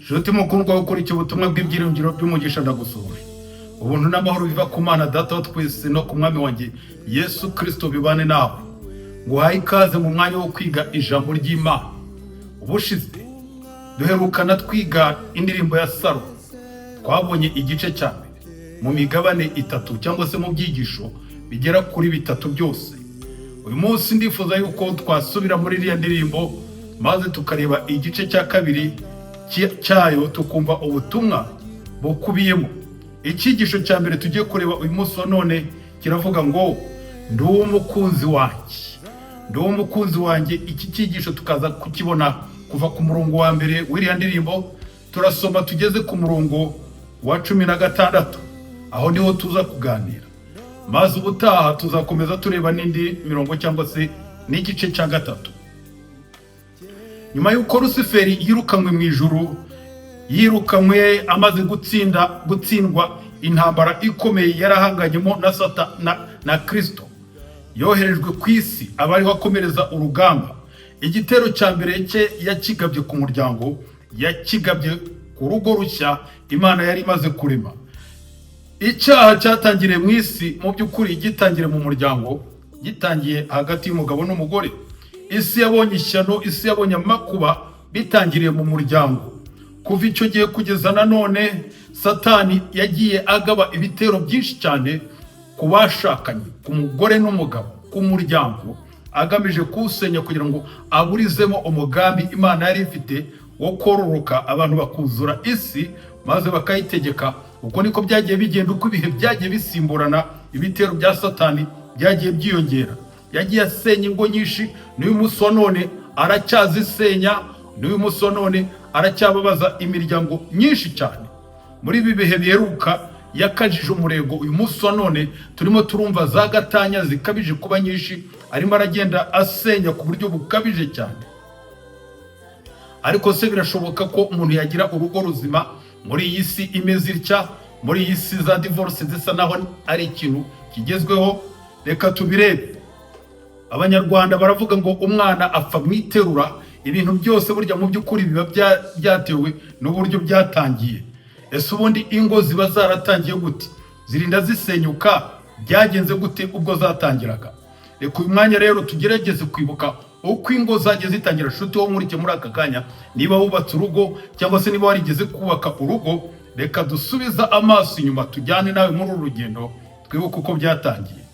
Nshuti mukundwa gukora iki butumwa bw'ibyiringiro by'umugisha ndagusuhuje. Ubuntu n'amahoro biva ku Mana Data wa twese no ku Mwami wanjye Yesu Kristo bibane nawe. Nguhaye ikaze mu mwanya wo kwiga ijambo ry'Imana. Ubushize duherukana twiga indirimbo ya Saro. Twabonye igice cya mbere mu migabane itatu cyangwa se mu byigisho bigera kuri bitatu byose. Uyu munsi ndifuza yuko twasubira muri iriya ndirimbo maze tukareba igice cya kabiri cyayo tukumva ubutumwa bukubiyemo. Ikigisho cya mbere tugiye kureba uyu munsi wa none kiravuga ngo ndi umukunzi wanjye. Ndi umukunzi wanjye. Iki kigisho tukaza kukibona kuva ku murongo wa mbere w'iriya ndirimbo, turasoma tugeze ku murongo wa 16. Aho niho tuza kuganira. Maze ubutaha tuzakomeza tureba n'indi mirongo cyangwa se n'igice cya gatatu. Nyuma y'uko Rusiferi yirukanywe mu ijuru, yirukanywe amaze gutsindwa intambara ikomeye yarahanganyemo na Kristo, yoherejwe ku isi abariho akomereza urugamba. Igitero cya mbere cye yakigabye ku muryango, yakigabye ku rugo rushya Imana yari imaze kurema. Icyaha cyatangiriye mu isi, mu by'ukuri gitangire mu muryango, gitangiye hagati y'umugabo n'umugore. Isi yabonye ishyano, isi yabonye amakuba, bitangiriye mu muryango. Kuva icyo gihe kugeza nanone Satani yagiye agaba ibitero byinshi cyane ku bashakanye, ku mugore n'umugabo, ku muryango, agamije kuwusenya kugira ngo aburizemo umugambi Imana yari ifite wo kororoka abantu bakuzura isi maze bakayitegeka. Uko niko byagiye bigenda, uko ibihe byagiye bisimburana, ibitero bya Satani byagiye byiyongera. Yagiye asenya ingo nyinshi, n'uyu munsi wa none aracyazisenya, n'uyu munsi wa none aracyababaza imiryango myinshi cyane. Muri ibi bihe biheruka yakajije umurego, uyu munsi wa none turimo turumva za gatanya zikabije kuba nyinshi, arimo aragenda asenya ku buryo bukabije cyane. Ariko se birashoboka ko umuntu yagira urugo ruzima muri iyi si imeze itya? Muri iyi si za divorce zisa naho ari ikintu kigezweho? Reka tubirebe. Abanyarwanda baravuga ngo umwana apfa mwiterura. Ibintu byose burya mu by'ukuri biba byatewe n'uburyo byatangiye. Ese ubundi ingo ziba zaratangiye gute? Zirinda zisenyuka byagenze gute ubwo zatangiraga? Reka uyu mwanya rero tugerageze kwibuka uko ingo zagiye zitangira. Nshuti wo muri aka kanya, niba wubatse urugo cyangwa se niba warigeze kubaka urugo, reka dusubiza amaso inyuma tujyane nawe muri uru rugendo, twibuke uko byatangiye.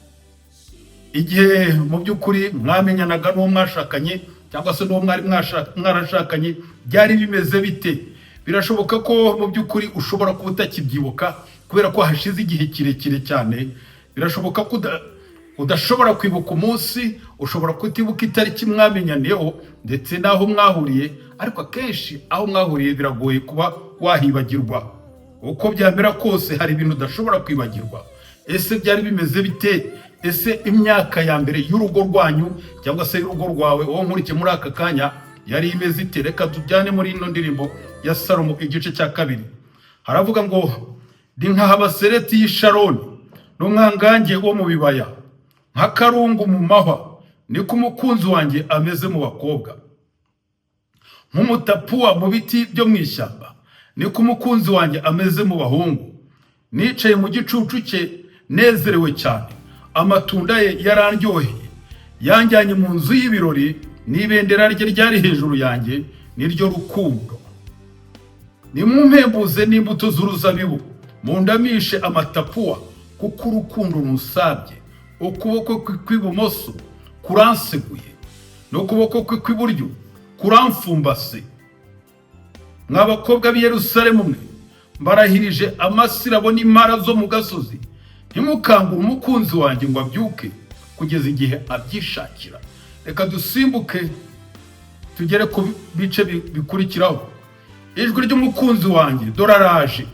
Igihe mu by'ukuri mwamenyanaga n'uwo mwashakanye cyangwa se n'uwo mwari mwarashakanye, byari bimeze bite? Birashoboka ko mu by'ukuri ushobora kuba utakibyibuka kubera ko hashize igihe kirekire cyane. Birashoboka ko udashobora kwibuka umunsi, ushobora kutibuka itariki mwamenyaneho ndetse n'aho mwahuriye, ariko akenshi aho mwahuriye biragoye kuba wahibagirwa. Uko byamera kose hari ibintu udashobora kwibagirwa. Ese byari bimeze bite? Ese imyaka ya mbere y'urugo rwanyu cyangwa se y'urugo rwawe uwo nkurikiye muri aka kanya yari imeze ite? Reka tujyane muri ino ndirimbo ya Salomo igice cya kabiri. Haravuga ngo ndi nk'abasereti y'Isharoni n'umwangange wo mu bibaya, nk'akarungu mu mahwa, niko umukunzi wanjye ameze mu bakobwa. Nk'umutapuwa mu biti byo mu ishyamba, niko umukunzi wanjye ameze mu bahungu. Nicaye mu gicucu cye nezerewe cyane, amatunda ye yarandyoheye. Yanjyanye mu nzu y'ibirori, n'ibendera rye ryari hejuru yanjye, niryo rukundo. Nimumpembuze n'imbuto z'uruzabibu, mundamishe amatapuwa, kuko urukundo rusabye. Ukuboko kwe kw'ibumoso kuranseguye, n'ukuboko kwe kw'iburyo kuramfumbase. Mw'abakobwa b'i Yerusalemu mwe, mbarahirije amasirabo n'impara zo mu gasozi, ntimukangure umukunzi wanjye ngo abyuke kugeza igihe abyishakira. Reka dusimbuke tugere ku bice bikurikiraho. Ijwi ry'umukunzi wanjye dore araje,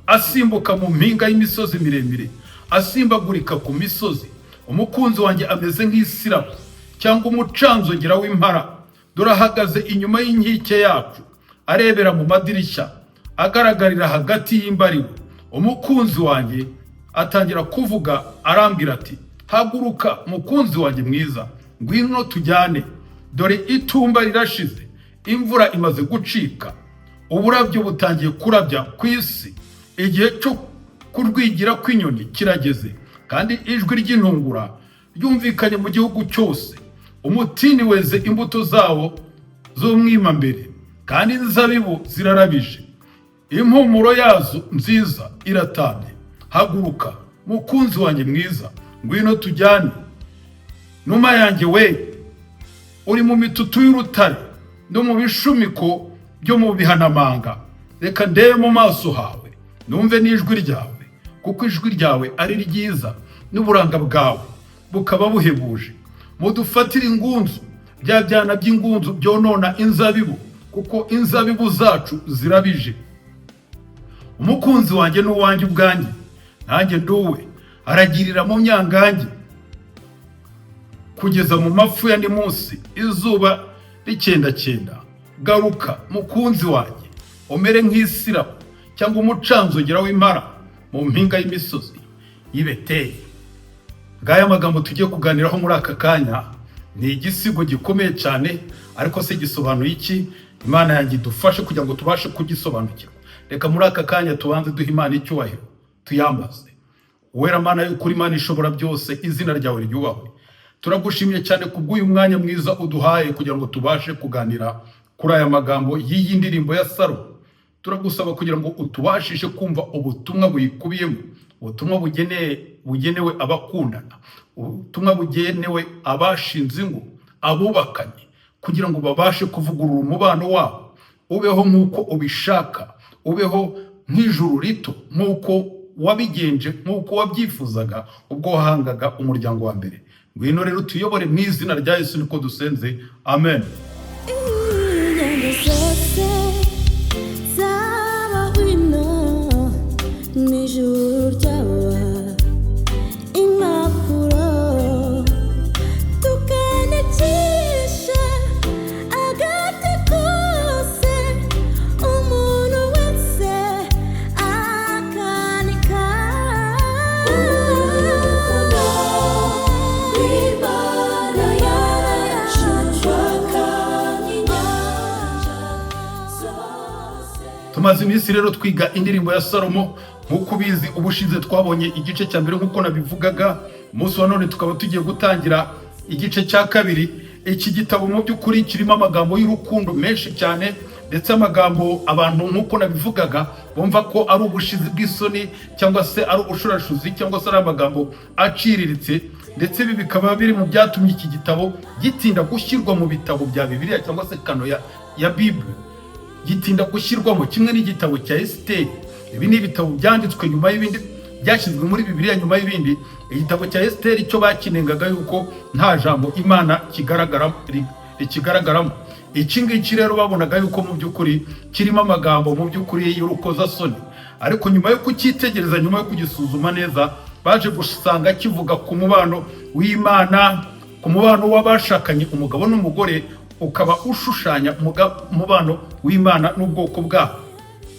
asimbuka mu mpinga y'imisozi miremire, asimbagurika ku misozi. Umukunzi wanjye ameze nk'isirabo cyangwa umucanzogera w'impara. Dore ahagaze inyuma y'inkike yacu, arebera mu madirishya, agaragarira hagati y'imbariwe. Umukunzi wanjye atangira kuvuga, arambwira ati, haguruka mukunzi wanjye mwiza, ngwino tujyane. Dore itumba rirashize, imvura imaze gucika, uburabyo butangiye kurabya ku isi, igihe cyo kurwigira kw'inyoni kirageze, kandi ijwi ry'intungura ryumvikanye mu gihugu cyose. Umutini weze imbuto zawo z'umwimambere, kandi inzabibu zirarabije, impumuro yazo nziza iratamye. Haguruka mukunzi wanjye mwiza, ngwino tujyane. Numa yanjye we, uri mu mitutu y'urutare no mu bishumiko byo mu bihanamanga, reka ndebe mu maso hawe, numve n'ijwi ryawe, kuko ijwi ryawe ari ryiza n'uburanga bwawe bukaba buhebuje. Mudufatire ingunzu, bya byana by'ingunzu byonona inzabibu, kuko inzabibu zacu zirabije. Umukunzi wanjye n'uwanjye ubwanjye, nanjye nduwe, aragirira mu myangange kugeza mu mafu ya ni munsi izuba ricyenda. Garuka mukunzi wanjye, umere nk'isirabo cyangwa umucanzogera w'impara mu mpinga y'imisozi y'i Beteli. Ngaya magambo tugiye kuganiraho muri aka kanya ni igisigo gikomeye cyane, ariko se gisobanuye iki? Imana yanjye idufashe kugira ngo tubashe kugisobanukirwa. Reka muri aka kanya tubanze duha Imana icyubahiro, tuyambaze. Uwera Mana y'ukuri, Imana ishobora byose, izina ryawe ryubahwe. Turagushimiye cyane kubw'uyu mwanya mwiza uduhaye kugira ngo tubashe kuganira kuri aya magambo y'iyi ndirimbo ya Salomo. Turagusaba kugira ngo utubashishe kumva ubutumwa buyikubiyemo, ubutumwa bugenewe abakundana, ubutumwa bugenewe abashinze ingo, abubakanye, kugira ngo babashe kuvugurura umubano wabo, ubeho nk'uko ubishaka, ubeho nk'ijuru rito, nk'uko wabigenje, nk'uko wabyifuzaga ubwo wahangaga umuryango wa mbere. Ngwino rero tuyobore mu izina rya Yesu niko dusenze, amen. Tumaze iminsi rero twiga indirimbo ya Salomo. Nk'uko ubizi, ubushize twabonye igice cya mbere nk'uko nabivugaga. Umunsi wa none tukaba tugiye gutangira igice cya kabiri. Iki gitabo mu by'ukuri kirimo amagambo y'urukundo menshi cyane, ndetse amagambo abantu nk'uko nabivugaga bumva ko ari ubushizi bw'isoni, cyangwa se ari ubushurashuzi, cyangwa se ari amagambo aciriritse. Ndetse ibi bikaba biri mu byatumye iki gitabo gitinda gushyirwa mu bitabo bya Bibiliya, cyangwa se kano ya Bible, gitinda gushyirwamo kimwe n'igitabo cya Esiteri. Ibi ni ibitabo byanditswe nyuma y'ibindi, byashyizwe muri Bibiliya nyuma y'ibindi. Igitabo cya Esiteri cyo bakinengaga yuko nta jambo Imana ikigaragaramo. Iki ngiki rero babonaga yuko mu by'ukuri kirimo amagambo mu by'ukuri y'urukozasoni, ariko nyuma yo kucyitegereza, nyuma yo kugisuzuma neza, baje gusanga kivuga ku mubano w'Imana, ku mubano w'abashakanye, umugabo n'umugore, ukaba ushushanya umubano w'Imana n'ubwoko bwayo,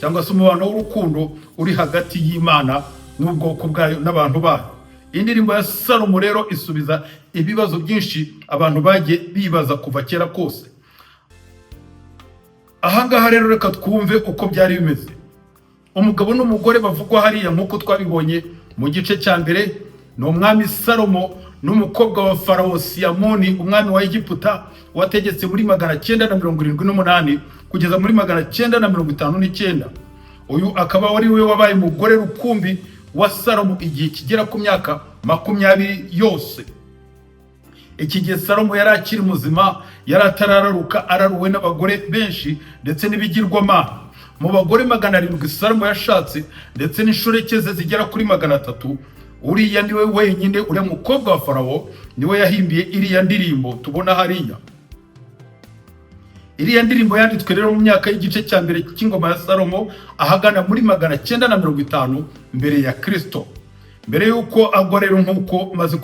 cyangwa se umubano w'urukundo uri hagati y'Imana n'ubwoko bwayo n'abantu bayo. Indirimbo ya Salomo rero isubiza ibibazo byinshi abantu bagiye bibaza kuva kera kose. Ahangaha rero reka twumve uko byari bimeze. Umugabo n'umugore bavugwa hariya nk'uko twabibonye mu gice cya mbere, ni umwami Salomo n'umukobwa wa Farawo Siyamoni, umwami wa Egiputa, wategetse muri 978 kugeza muri 959. Uyu akaba wari we wabaye umugore rukumbi wa Salomo igihe kigera ku myaka 20 yose. Iki gihe Salomo yari akiri muzima, yari atarararuka, araruwe n'abagore benshi ndetse n'ibigirwamana. Mu bagore 700 Salomo yashatse, ndetse n'inshoreke ze zigera kuri 300. Uriya niwe wenyine, uriya mukobwa wa Farawo niwe yahimbiye iriya ndirimbo tubona hariya. Iriya ndirimbo yanditswe rero mu myaka y'igice cya mbere cy'ingoma ya Salomo, ahagana muri 950 mbere ya Kristo. Mbere yuko agwa rero nk'uko maze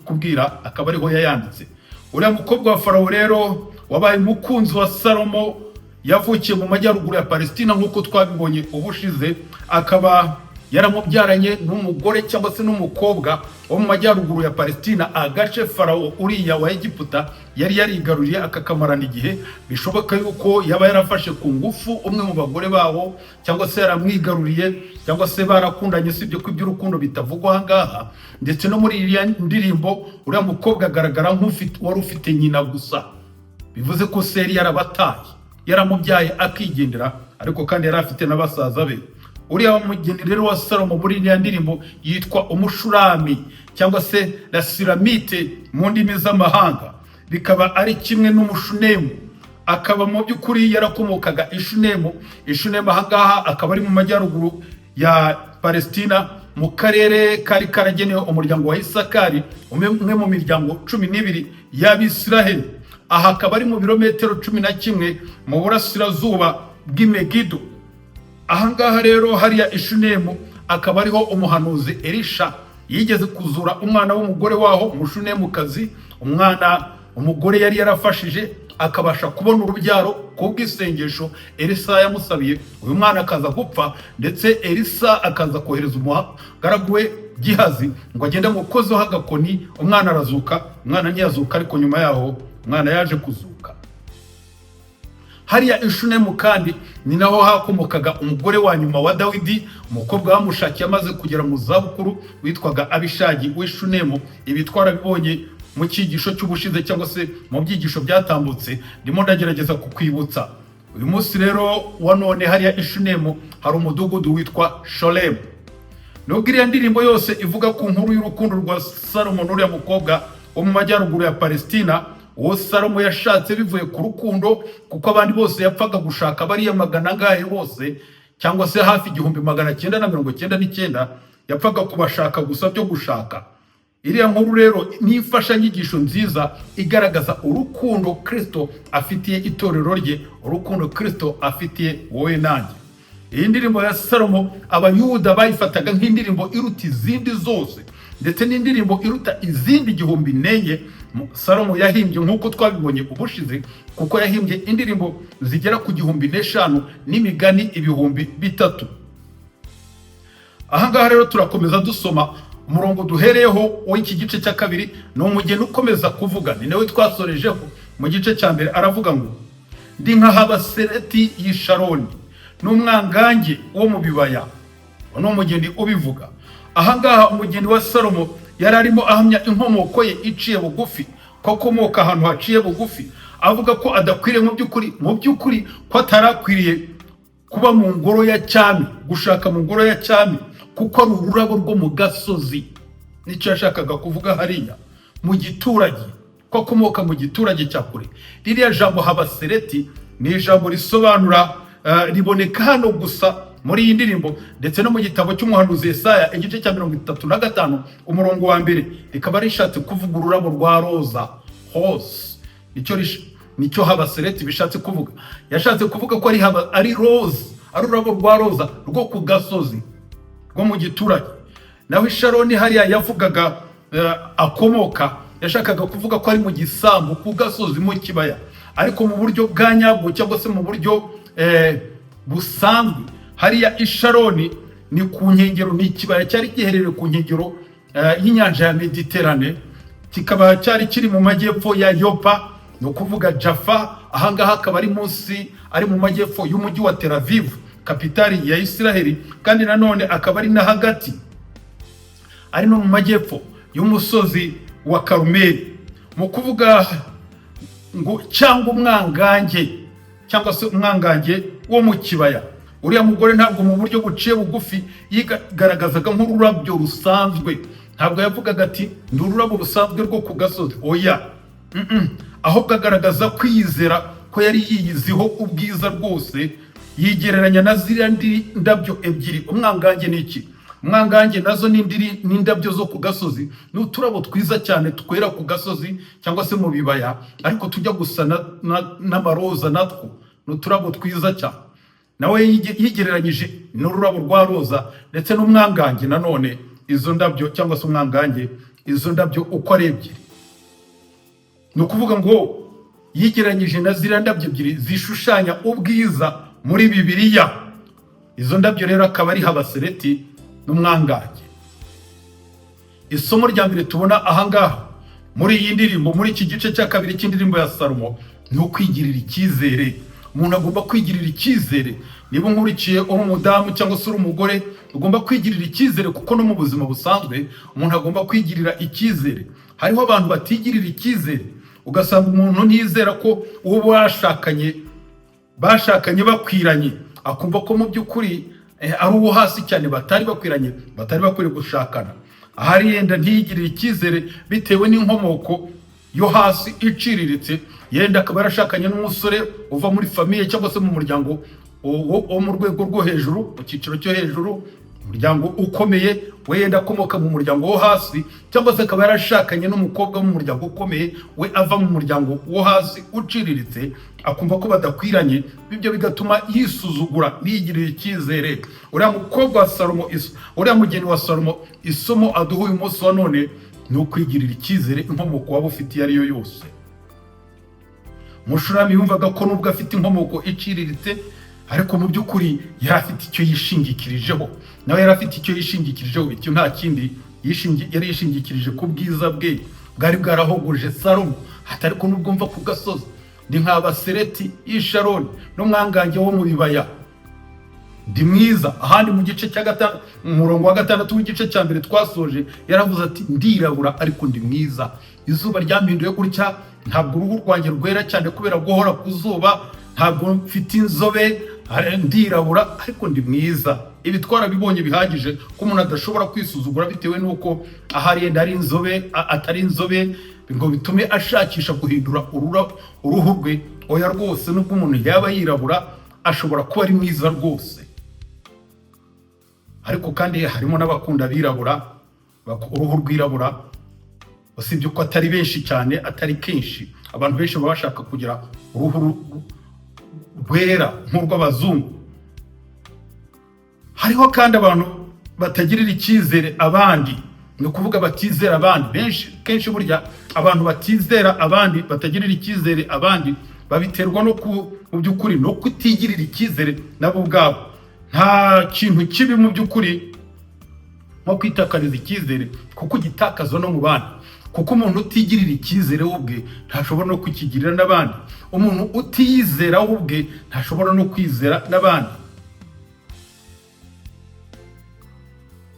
kubwira, akaba ariho yayanditse. Uriya mukobwa wa Farawo rero wabaye umukunzi wa Salomo, yavukiye mu majyaruguru ya Palestina nk'uko twabibonye ubushize, akaba yaramubyaranye n'umugore cyangwa se n'umukobwa wo mu majyaruguru ya Palestina, agace Farawo uriya wa Egiputa yari yarigaruriye akakamarana igihe. Bishoboka yuko yaba yarafashe ku ngufu umwe mu bagore bawo, cyangwa se yaramwigaruriye, cyangwa se barakundanye, sibyo ko iby'urukundo bitavugwa aha ngaha. Ndetse no muri iriya ndirimbo uriya mukobwa agaragara wari ufite nyina gusa, bivuze ko se yari yarabataye, yaramubyaye akigendera, ariko kandi yari afite n'abasaza be. Uriya mugeni rero wa Salomo muri iriya ndirimbo yitwa umushurami, cyangwa se la sulamite mu ndimi z'amahanga, bikaba ari kimwe n'umushunemu. Akaba mu by'ukuri yarakomokaga Ishunemu. Ishunemu aha ngaha akaba ari mu majyaruguru ya Palestina, mu karere kari karagenewe umuryango wa Isakari, umwe mu miryango 12 y'Abisiraheli. Aha akaba ari mu birometero 11 mu burasirazuba bw'Imegido. Aha ngaha rero hariya Ishunemu akaba ariho umuhanuzi Elisha yigeze kuzura umwana w'umugore waho, umushunemukazi. Umugore yari yarafashije akabasha kubona urubyaro kubw'isengesho Elisa yamusabiye. Uyu mwana akaza gupfa, ndetse Elisa akaza kohereza umugaragu we Gihazi ngo agende mukozeho agakoni, umwana arazuka. Umwana ntiyazuka, ariko nyuma yaho umwana yaje kuzuka. Hariya Ishunemu kandi ni naho hakomokaga umugore wa nyuma wa Dawidi, umukobwa bamushakiye amaze kugera mu zabukuru, witwaga Abishagi w'Ishunemu. Ibi twarabibonye mu cyigisho cy'ubushize, cyangwa se mu byigisho byatambutse, ndimo ndagerageza kukwibutsa. Uyu munsi rero wa none hariya Ishunemu hari umudugudu witwa Sholemu. Nubwo iriya ndirimbo yose ivuga ku nkuru y'urukundo rwa Salomo n'uriya mukobwa wo mu majyaruguru ya Palestina, uwo Salomo yashatse bivuye ku rukundo, kuko abandi bose yapfaga gushaka bariya magana angahe bose, cyangwa se hafi 1999 yapfaga kubashaka gusa byo gushaka. Iriya nkuru rero ni imfashanyigisho nziza igaragaza urukundo Kristo afitiye itorero rye, urukundo Kristo afitiye wowe nanjye. Iyi ndirimbo ya Salomo abayuda bayifataga nk'indirimbo iruta izindi zose, ndetse n'indirimbo iruta izindi 1000 Salomo yahimbye, nk'uko twabibonye ubushize, kuko yahimbye indirimbo zigera ku 1500 n'imigani 3000. Aha ngaha rero turakomeza dusoma umurongo duhereyeho w'iki gice cya kabiri. Ni umugeni ukomeza kuvuga, ni nawe twasorejeho mu gice cya mbere. Aravuga ngo ndi nka Habasereti y'Isharoni n'umwangange wo mu bibaya. Uno umugeni ubivuga. Aha ngaha umugeni wa Salomo yari arimo ahamya inkomoko ye iciye bugufi, ko akomoka ahantu haciye bugufi. Avuga ko adakwiriye mu by'ukuri ko atarakwiriye kuba mu ngoro ya cyami, gushaka mu ngoro ya cyami, kuko ari ururabo rwo mu gasozi. Nicyo yashakaga kuvuga hariya, mu giturage, ko akomoka mu giturage cya kure. Ririya jambo Habasereti ni ijambo risobanura, riboneka hano gusa muri iyi ndirimbo, ndetse no mu gitabo cy'umuhanuzi Yesaya igice cya 35 umurongo wa 2, rikaba rishatse kuvuga ururabo rwa roza, rose. Nicyo Habasereti bishatse kuvuga. Yashatse kuvuga ko ari rose, ari ururabo rwa roza rwo ku gasozi, rwo mu giturage. Naho Isharoni hariya yavugaga akomoka, yashakaga kuvuga ko ari mu gisambu, ku gasozi, mu kibaya, ariko mu buryo bwa nyabwo, cyangwa se mu buryo busanzwe. Hariya Isharoni ni ku nkengero, ni ikibaya cyari giherereye ku nkengero y'inyanja ya Mediterane, kikaba cyari kiri mu majyepfo ya Yopa, no kuvuga Jaffa. Aha ngaha akaba ari munsi, ari mu majyepfo y'umujyi wa Tel Aviv, kapitali ya Isiraheli, kandi nanone akaba ari na hagati, ari no mu majyepfo y'umusozi wa Karumeli. Mu kuvuga ngo cyangwa umwangange, cyangwa se umwangange wo mu kibaya. Uriya mugore ntabwo mu buryo buciye bugufi yigaragazaga nk'ururabyo rusanzwe. Ntabwo yavugaga ati ndi ururabo rusanzwe rwo ku gasozi, oya. Ahubwo agaragaza kwizera ko yari yiyiziho ubwiza rwose, yigereranya na ziriya ndabyo ebyiri. Umwangange ni iki? Umwangange nazo ni indabyo zo ku gasozi, ni uturabo twiza cyane twera ku gasozi cyangwa se mu bibaya, ariko tujya gusa n'amaroza natwo, ni uturabo twiza cyane. Nawe yigereranyije n'ururabo rwa roza ndetse n'umwangange nanone, izo ndabyo cyangwa se umwangange, izo ndabyo uko ari ebyiri. Ni ukuvuga ngo yigereranyije na ziriya ndabyo ebyiri zishushanya ubwiza muri Bibiliya. Izo ndabyo rero akaba ari Habasereti n'umwangange. Isomo rya mbere tubona ahangaha muri iyi ndirimbo, muri iki gice cya kabiri cy'indirimbo ya Salomo, ni ukwigirira icyizere. Umuntu agomba kwigirira icyizere. Niba nkurikiye uri umudamu cyangwa se uri umugore, ugomba kwigirira icyizere, kuko no mu buzima busanzwe umuntu agomba kwigirira icyizere. Hariho abantu batigirira icyizere, ugasanga umuntu ntizera ko uwo bashakanye bakwiranye, akumva ko mu by'ukuri ari uwo hasi cyane, batari bakwiranye, batari bakwiriye gushakana. Ahari yenda ntiyigirire icyizere bitewe n'inkomoko yo hasi iciriritse, yenda akaba yarashakanye n'umusore uva muri famiye cyangwa se mu muryango wo mu rwego rwo hejuru, mu cyiciro cyo hejuru, umuryango ukomeye, we yenda akomoka mu muryango wo hasi, cyangwa se akaba yarashakanye n'umukobwa mu muryango ukomeye, we ava mu muryango wo hasi uciriritse, akumva ko badakwiranye. Ibyo bigatuma yisuzugura, ntiyigirire icyizere. Uriya mukobwa wa Salomo, uriya mugeni wa Salomo, isomo aduha uyu munsi wa none ni ukwigirira icyizere inkomoko waba ufite iyo ari yo yose. Mushurami yumvaga ko nubwo afite inkomoko iciriritse, ariko mu by'ukuri yari afite icyo yishingikirijeho. Nawe yari afite icyo yishingikirijeho, icyo nta kindi yari yishingikirije ku bwiza bwe bwari bwarahogoje Salomo. Atari ko nubwo mva ku gasozi ndi nk'abasereti y'i Sharoni n'umwangange wo mu bibaya, ndi mwiza. Ahandi mu gice cya gatanu, mu murongo wa 6 w'igice cya mbere twasoje, yaravuze ati ndirabura ariko ndi mwiza. Izuba ryampinduye gutya, ntabwo uruhu rwanjye rwera cyane kubera guhora ku zuba, ntabwo mfite inzobe, ndirabura ariko ndi mwiza. Ibi twarabibonye bihagije ko umuntu adashobora kwisuzugura bitewe n'uko ahari yenda ari inzobe atari inzobe, ngo bitume ashakisha guhindura uruhu rwe. Oya rwose, nubwo umuntu yaba yirabura ashobora kuba ari mwiza rwose. Ariko kandi harimo n'abakunda abirabura, uruhu rwirabura, usibye ko atari benshi cyane, atari kenshi. Abantu benshi baba bashaka kugira uruhu rwera nk'urw'abazungu. Hariho kandi abantu batagirira icyizere abandi, ni ukuvuga batizera abandi. Kenshi burya abantu batizera abandi, batagirira icyizere abandi, babiterwa no mu by'ukuri no kutigirira icyizere nabo ubwabo. Nta kintu kibi mu by'ukuri nko kwitakariza icyizere, kuko ugitakaza no mu bandi. Kuko umuntu utigirira icyizere we ubwe ntashobora no kukigirira n'abandi. Umuntu utiyizera we ubwe ntashobora no kwizera n'abandi.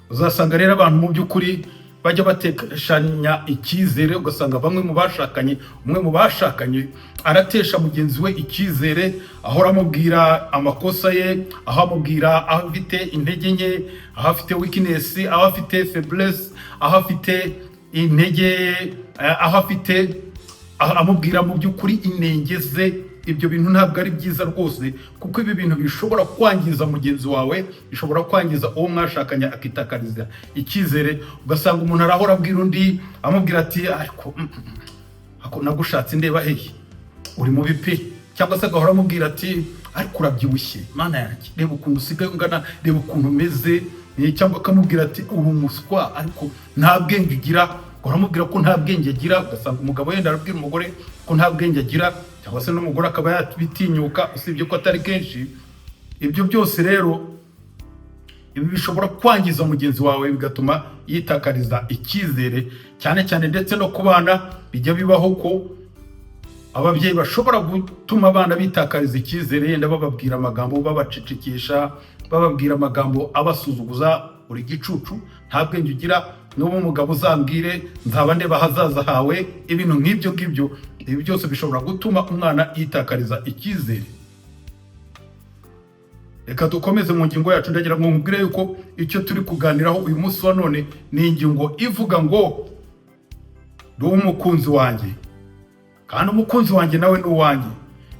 Uzasanga rero abantu mu by'ukuri bajya batekeshanya icyizere, ugasanga bamwe mu bashakanye, umwe mu bashakanye aratesha mugenzi we icyizere, ahora amubwira amakosa ye, aho amubwira aho afite intege nke, aho afite weakness, aho afite faiblesse, aho afite intege, aho afite amubwira mu by'ukuri inenge ze. Ibyo bintu ntabwo ari byiza rwose, kuko ibi bintu bishobora kwangiza mugenzi wawe, bishobora kwangiza uwo mwashakanye, akitakariza icyizere. Ugasanga umuntu arahora abwira undi, amubwira ati ariko nagushatse ndeba hehe, uri mu bipe. Cyangwa se agahora amubwira ati ariko urabyibushye, mana yanjye, reba ukuntu usigaye ungana, reba ukuntu umeze. Cyangwa akamubwira ati uri umuswa, ariko nta bwenge ugira. Uramubwira ko nta bwenge agira. Ugasanga umugabo yenda arabwira umugore ko nta bwenge agira, cyangwa se n'umugore akaba yabitinyuka, usibye ko atari kenshi. Ibyo byose rero, ibi bishobora kwangiza mugenzi wawe, bigatuma yitakariza icyizere. Cyane cyane ndetse no ku bana bijya bibaho ko ababyeyi bashobora gutuma abana bitakariza icyizere, yenda bababwira amagambo babacecekesha, bababwira amagambo abasuzuguza, uri gicucu, nta bwenge ugira, n'ubu umugabo uzambwire nzaba ndeba hazaza hawe. Ibintu nk'ibyo ngibyo, ibi byose bishobora gutuma umwana yitakariza icyizere. Reka dukomeze mu ngingo yacu. Ndagira ngo nkubwire yuko icyo turi kuganiraho uyu munsi wa none ni ingingo ivuga ngo ndi umukunzi wanjye, kandi umukunzi wanjye nawe ni uwanjye.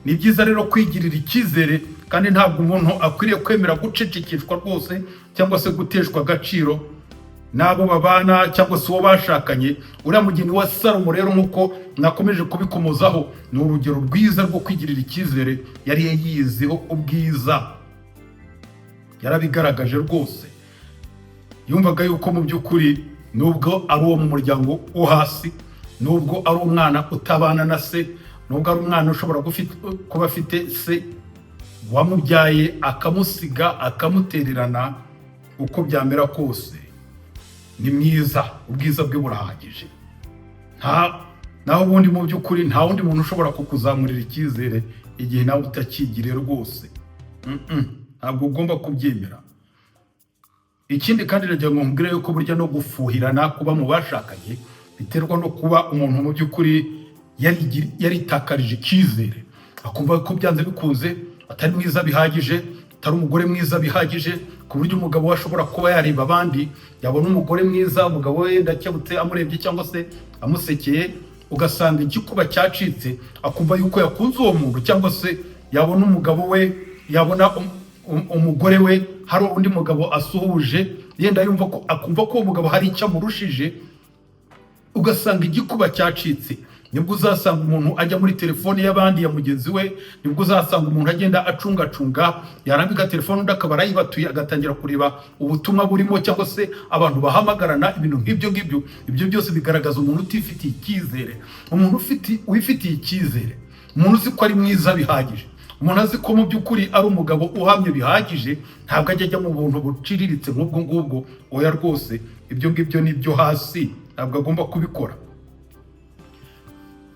Ni byiza rero kwigirira icyizere, kandi ntabwo umuntu akwiriye kwemera gucecekeshwa rwose, cyangwa se guteshwa agaciro n'abo babana cyangwa se uwo bashakanye. Uriya mugeni wa Salomo rero, nk'uko nakomeje kubikomozaho, ni urugero rwiza rwo kwigirira icyizere. Yari yiyiziho ubwiza, yarabigaragaje rwose. Yumvaga yuko mu by'ukuri nubwo ari uwo mu muryango wo hasi, nubwo ari umwana utabana na se, nubwo ari umwana ushobora kuba afite se wamubyaye akamusiga akamutererana, uko byamera kose ni mwiza, ubwiza bwe burahagije. Naho ubundi mu by'ukuri nta wundi muntu ushobora kukuzamurira icyizere igihe nawe utakigire rwose. Ntabwo ugomba kubyemera. Ikindi kandi nagira ngo mbwire yuko burya no gufuhirana kuba mu bashakanye biterwa no kuba umuntu mu by'ukuri yaritakarije icyizere, akumva ko byanze bikunze atari mwiza bihagije, atari umugore mwiza bihagije, ku buryo umugabo we ashobora kuba yareba abandi, yabona umugore mwiza, umugabo we ndakebutse amurebye cyangwa se amusekeye, ugasanga igikuba cyacitse, akumva yuko yakunze uwo muntu, cyangwa se yabona umugabo we, yabona umugore we hari undi mugabo asuhuje, yenda yumva ko akumva ko umugabo hari icyo amurushije, ugasanga igikuba cyacitse. Nibwo uzasanga umuntu ajya muri telefone y'abandi ya mugenzi we, nibwo uzasanga umuntu agenda acungacunga, yarambika telefone undi akaba arayibatuye, agatangira kureba ubutumwa burimo, cyangwa se abantu bahamagarana, ibintu nk'ibyo ngibyo. Ibyo byose bigaragaza umuntu utifitiye icyizere. Umuntu wifitiye icyizere, umuntu uzi ko ari mwiza bihagije, umuntu azi ko mu by'ukuri ari umugabo uhamye bihagije, ntabwo ajya mu buntu buciriritse nk'ubwo ngubwo. Oya rwose, ibyo ngibyo ni byo hasi, ntabwo agomba kubikora.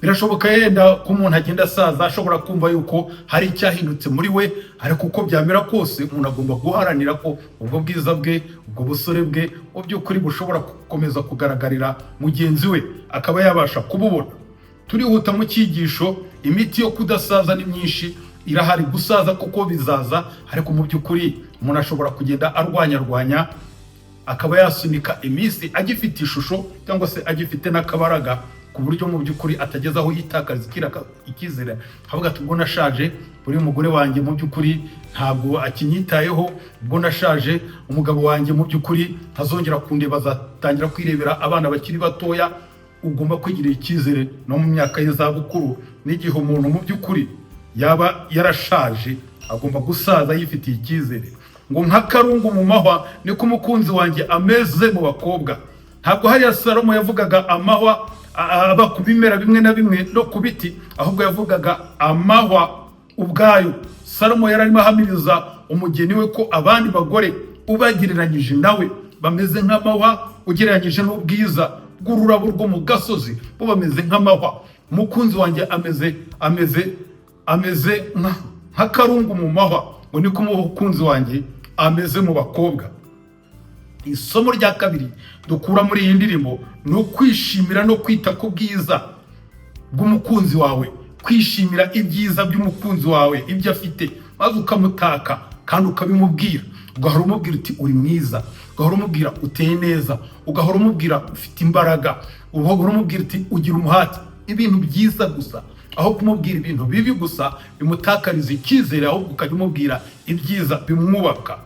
Birashoboka yenda ko umuntu agenda asaza ashobora kumva yuko hari icyahindutse muri we, ariko uko byamera kose umuntu agomba guharanira ko ubwo bwiza bwe, ubwo busore bwe mu by'ukuri bushobora gukomeza kugaragarira mugenzi we, akaba yabasha kububona. Turihuta mu cyigisho, imiti yo kudasaza ni myinshi, irahari. Gusaza kuko bizaza, ariko mu by'ukuri umuntu ashobora kugenda arwanya, akaba yasunika iminsi agifite ishusho cyangwa se agifite n'akabaraga, ku buryo mu by'ukuri atageza aho yitakaza icyizere, avuga ati ubwo nashaje, buri umugore wanjye mu by'ukuri ntabwo akinyitayeho, ubwo nashaje umugabo wanjye mu by'ukuri ntazongera kundeba, azatangira kwirebera abana bakiri batoya. Ugomba kwigirira icyizere no mu myaka y'izabukuru. N'igihe umuntu mu by'ukuri yaba yarashaje, agomba gusaza yifitiye icyizere. Ngo nk'akarungu mu mahwa niko umukunzi wanjye ameze mu bakobwa. Ntabwo hariya Salomo yavugaga amahwa aba ku bimera bimwe na bimwe no ku biti, ahubwo yavugaga amahwa ubwayo. Salomo yararimo ahamiriza umugeni we ko abandi bagore ubagereranyije nawe bameze nk'amahwa, ugereranyije n'ubwiza bw'ururabo rwo mu gasozi, bo bameze nk'amahwa. Umukunzi wanjye ameze nk'akarungu mu mahwa, ngo niko umukunzi wanjye ameze mu bakobwa. Isomo rya kabiri dukura muri iyi ndirimbo ni ukwishimira no kwita ku bwiza bw'umukunzi wawe, kwishimira ibyiza by'umukunzi wawe, ibyo afite, maze ukamutaka kandi ukabimubwira. Ugahora umubwira uti uri mwiza, ugahora umubwira uteye neza, ugahora umubwira ufite imbaraga, ugahora umubwira uti ugira umuhati, ibintu byiza gusa, aho kumubwira ibintu bibi gusa bimutakariza icyizere, ahubwo ukajya umubwira ibyiza bimwubaka.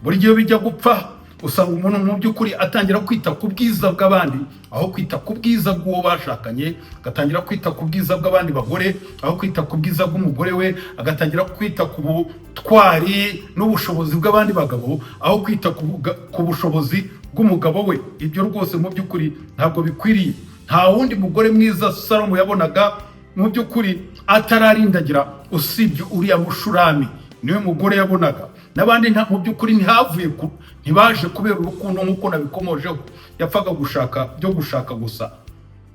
Buri gihe bijya gupfa, usanga umuntu mu by'ukuri atangira kwita ku bwiza bw'abandi aho kwita ku bwiza bw'uwo bashakanye, agatangira kwita ku bwiza bw'abandi bagore aho kwita ku bwiza bw'umugore we, agatangira kwita ku butwari n'ubushobozi bw'abandi bagabo aho kwita ku bushobozi bw'umugabo we. Ibyo rwose mu by'ukuri ntabwo bikwiriye. Nta wundi mugore mwiza Salomo yabonaga mu by'ukuri atararindagira usibye uriya Mushurami, niwe mugore yabonaga. N'abandi mu by'ukuri ntibaje kubera urukundo nk'uko nabikomojeho, yapfaga gushaka gusa.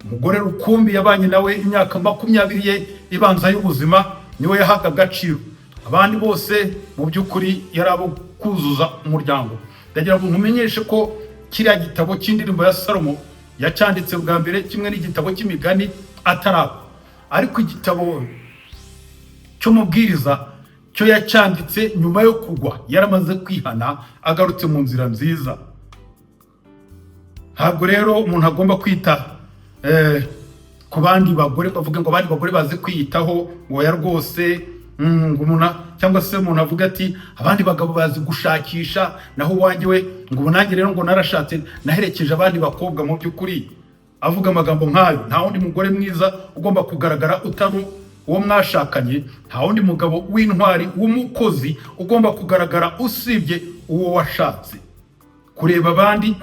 Umugore rukumbi yabanye nawe imyaka 20 ye ibanza y'ubuzima, niwe yahaga agaciro. Abandi bose mu by'ukuri yarabo kuzuza umuryango. Ndagira ngo nkumenyeshe ko kiriya gitabo cy'indirimbo ya Salomo yacyanditse bwa mbere kimwe n'igitabo cy'imigani ataraba, ariko igitabo cy'umubwiriza cyo yacyanditse nyuma yo kugwa, yaramaze kwihana, agarutse mu nzira nziza. Ntabwo rero umuntu agomba kwita ku bandi bagore, bavuga ngo abandi bagore bazi kwiyitaho, ngo ya rwose cyangwa se umuntu avuga ati abandi bagabo bazi gushakisha, naho wanjye we ngo nanjye rero ngo narashatse naherekeje abandi bakobwa. Mu by'ukuri avuga amagambo nk'ayo, nta wundi mugore mwiza ugomba kugaragara utari uwo mwashakanye, nta wundi mugabo w'intwari w'umukozi ugomba kugaragara usibye uwo washatse. Kureba abandi